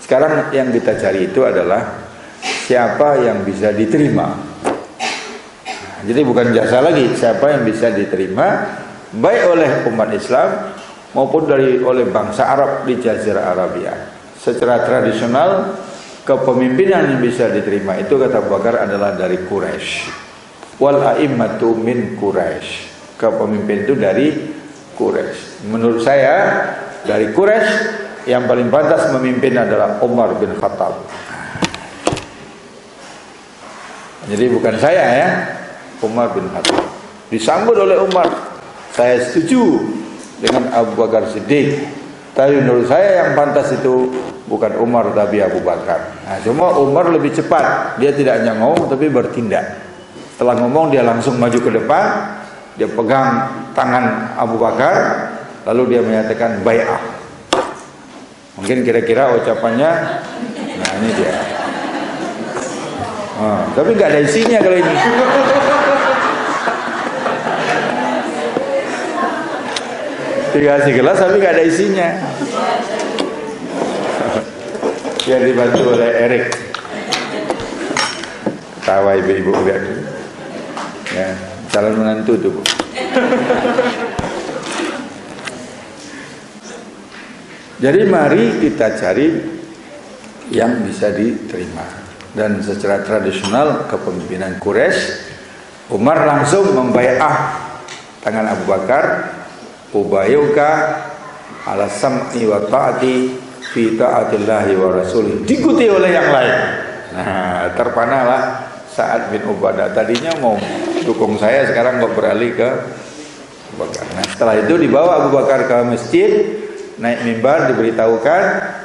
Sekarang yang kita cari itu adalah siapa yang bisa diterima. Jadi bukan jasa lagi, siapa yang bisa diterima baik oleh umat Islam maupun oleh bangsa Arab di Jazirah Arabia. Secara tradisional kepemimpinan yang bisa diterima itu kata Abu Bakar adalah dari Quraisy. Wal a'immatu min Quraisy. Kepemimpin itu dari Quraisy. Menurut saya dari Quraisy yang paling pantas memimpin adalah Umar bin Khattab. Jadi bukan saya ya, Umar bin Khattab. Disambut oleh Umar. Saya setuju dengan Abu Bakar Siddiq. Tapi menurut saya yang pantas itu bukan Umar tapi Abu Bakar. Nah, cuma Umar lebih cepat. Dia tidak hanya ngomong tapi bertindak. Setelah ngomong dia langsung maju ke depan. Dia pegang tangan Abu Bakar. Lalu dia menyatakan bai'ah. Mungkin kira-kira ucapannya. Nah ini dia. Tapi nggak ada isinya kalau ini. Dikasih gelas tapi nggak ada isinya. Biar dibantu oleh Erik. Ketawa ibu-ibu lihat. Ya, calon menantu tuh Bu. Jadi mari kita cari yang bisa diterima. Dan secara tradisional kepemimpinan Quraisy, Umar langsung membai'ah tangan Abu Bakar, ubayyuka ala sam'i wa ta'ati fi ta'atillahi wa rasulih. Diikuti oleh yang lain. Nah, terpanalah Sa'ad bin Ubadah. Tadinya mau dukung saya, sekarang kok beralih ke Abu Bakar. Nah, setelah itu dibawa Abu Bakar ke masjid, naik mimbar, diberitahukan,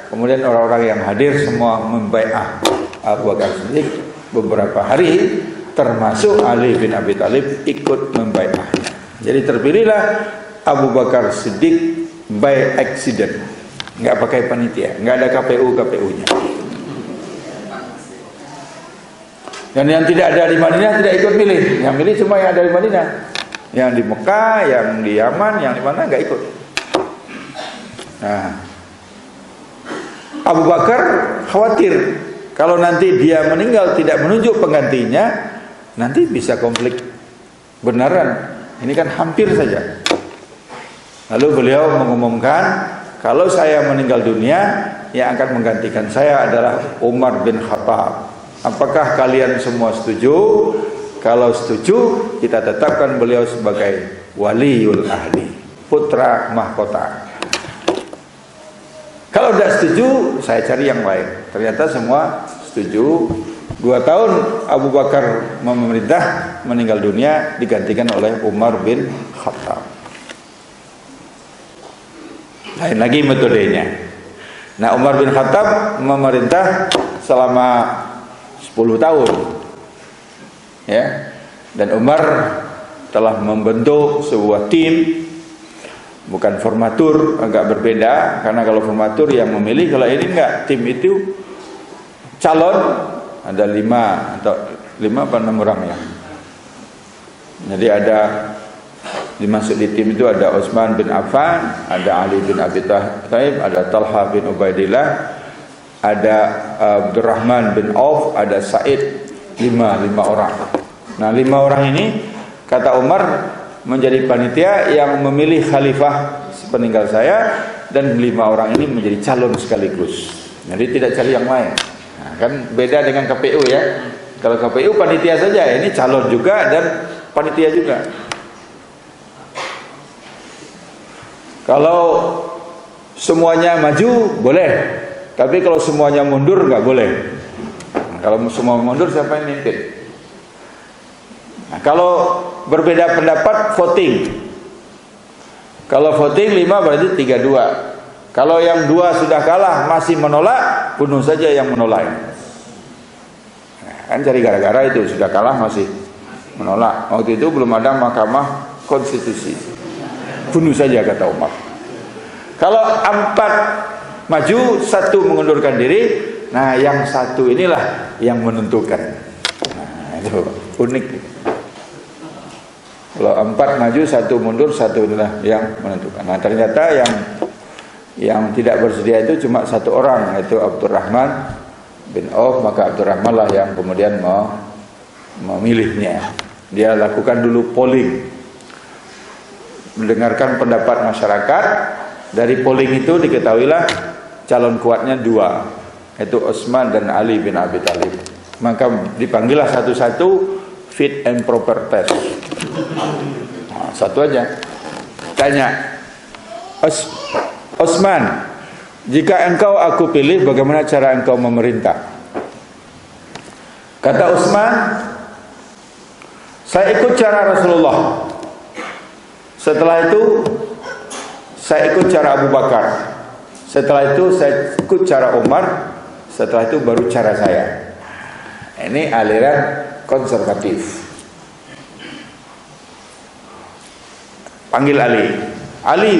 kemudian orang-orang yang hadir semua membai'ah Abu Bakar Siddiq. Beberapa hari termasuk Ali bin Abi Thalib ikut membai'ahnya. Jadi terpilihlah Abu Bakar Siddiq by accident, nggak pakai panitia, nggak ada KPU-nya. Dan yang tidak ada di Madinah tidak ikut milih, yang milih cuma yang ada di Madinah, yang di Mekah, yang di Yaman, yang di mana nggak ikut. Nah, Abu Bakar khawatir kalau nanti dia meninggal tidak menunjuk penggantinya, nanti bisa konflik beneran. Ini kan hampir saja. Lalu beliau mengumumkan, kalau saya meninggal dunia, yang akan menggantikan saya adalah Umar bin Khattab. Apakah kalian semua setuju? Kalau setuju, kita tetapkan beliau sebagai waliul ahli, putra mahkota. Kalau tidak setuju, saya cari yang lain. Ternyata semua setuju. 2 tahun Abu Bakar memerintah, meninggal dunia, digantikan oleh Umar bin Khattab. Lain lagi metodenya. Nah, Umar bin Khattab memerintah selama 10 tahun. Ya. Dan Umar telah membentuk sebuah tim, bukan formatur, agak berbeda, karena kalau formatur yang memilih, kalau ini enggak, tim itu calon ada 5 atau 5 apa 6 orang ya. Jadi ada dimasuk di tim itu ada Utsman bin Affan, ada Ali bin Abi Thalib, ada Talha bin Ubaidillah, ada Abdurrahman bin Auf, ada Sa'id, 5 orang. Nah, 5 orang ini kata Umar menjadi panitia yang memilih khalifah sepeninggal saya, dan 5 orang ini menjadi calon sekaligus. Jadi tidak cari yang lain. Nah, kan beda dengan KPU ya. Kalau KPU panitia saja, ini calon juga dan panitia juga. Kalau semuanya maju boleh, tapi kalau semuanya mundur nggak boleh. Nah, kalau semua mundur siapa yang mimpin? Nah, kalau berbeda pendapat voting. Kalau voting 5 berarti 3-2. Kalau yang 2 sudah kalah masih menolak, bunuh saja yang menolak. Nah, kan cari gara-gara itu, sudah kalah masih menolak. Waktu itu belum ada Mahkamah Konstitusi. Bunuh saja kata Umar. Kalau 4 maju, 1 mengundurkan diri, nah yang 1 inilah yang menentukan. Nah, itu unik. Kalau 4 maju, 1 mundur, 1 inilah yang menentukan. Nah, ternyata Yang tidak bersedia itu cuma satu orang, yaitu Abdurrahman bin Auf. Maka Abdurrahman lah yang kemudian memilihnya. Dia lakukan dulu polling, mendengarkan pendapat masyarakat. Dari polling itu diketahuilah calon kuatnya dua, yaitu Utsman dan Ali bin Abi Thalib. Maka dipanggillah satu-satu, fit and proper test. Nah, satu aja. Tanya, Utsman, jika engkau aku pilih, bagaimana cara engkau memerintah? Kata Utsman, saya ikut cara Rasulullah. Setelah itu saya ikut cara Abu Bakar. Setelah itu saya ikut cara Umar. Setelah itu baru cara saya. Ini aliran konservatif. Panggil Ali. Ali,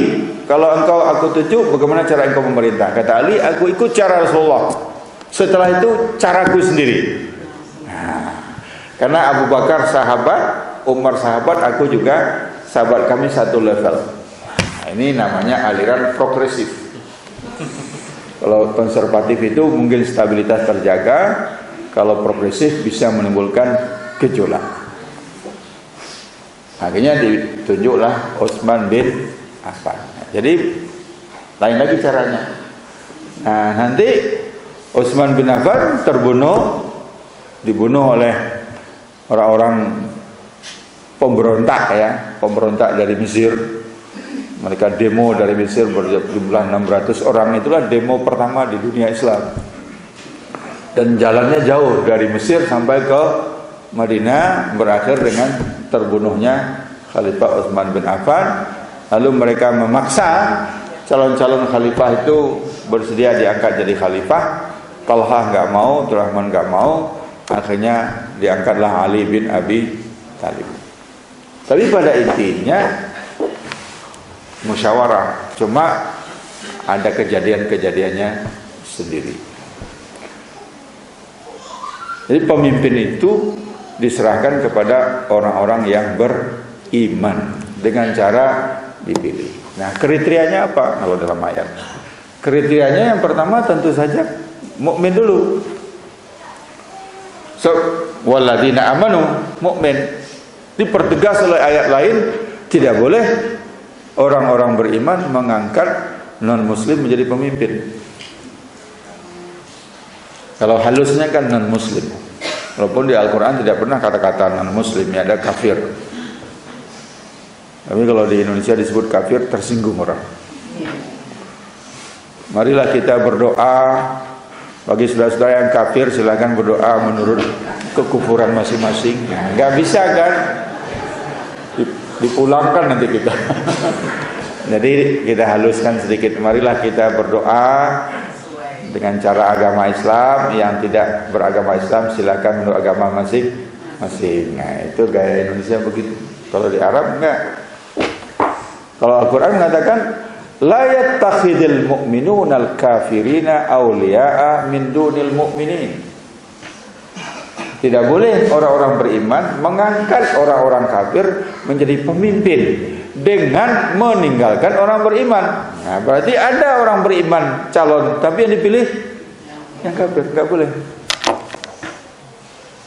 kalau engkau aku tunjuk, bagaimana cara engkau memerintah? Kata Ali, aku ikut cara Rasulullah. Setelah itu caraku sendiri. Nah, karena Abu Bakar sahabat, Umar sahabat, aku juga sahabat, kami satu level. Nah, ini namanya aliran progresif. Kalau konservatif itu mungkin stabilitas terjaga, kalau progresif bisa menimbulkan gejolak. Akhirnya ditunjuklah Utsman bin Affan. Jadi lain lagi caranya. Nah, nanti Utsman bin Affan dibunuh oleh orang-orang pemberontak ya, pemberontak dari Mesir. Mereka demo dari Mesir berjumlah 600 orang. Itulah demo pertama di dunia Islam. Dan jalannya jauh dari Mesir sampai ke Madinah, berakhir dengan terbunuhnya Khalifah Utsman bin Affan. Lalu mereka memaksa calon-calon khalifah itu bersedia diangkat jadi khalifah. Talha nggak mau, Abdurrahman nggak mau, akhirnya diangkatlah Ali bin Abi Thalib. Tapi pada intinya musyawarah, cuma ada kejadian-kejadiannya sendiri. Jadi pemimpin itu diserahkan kepada orang-orang yang beriman dengan cara dipilih. Nah, kriterianya apa kalau dalam ayat? Kriterianya yang pertama tentu saja mukmin dulu. So, walladzina amanu, mukmin. Dipertegas oleh ayat lain, tidak boleh orang-orang beriman mengangkat non-muslim menjadi pemimpin. Kalau halusnya kan non-muslim. Walaupun di Al-Quran tidak pernah kata-kata non-muslim, ya ada kafir. Tapi kalau di Indonesia disebut kafir, tersinggung orang. Marilah kita berdoa. Bagi saudara-saudara yang kafir, silakan berdoa menurut kekufuran masing-masing. Nggak bisa kan? Dipulangkan nanti kita. Jadi kita haluskan sedikit. Marilah kita berdoa dengan cara agama Islam. Yang tidak beragama Islam silakan menurut agama masing-masing. Nah, itu gaya Indonesia begitu. Kalau di Arab enggak. Kalau Al-Quran mengatakan la yattakhidul mu'minuna al-kafirina awliya'a min dunil mu'minin. Tidak boleh orang-orang beriman mengangkat orang-orang kafir menjadi pemimpin dengan meninggalkan orang beriman. Nah, berarti ada orang beriman calon, tapi yang dipilih yang kafir, enggak boleh.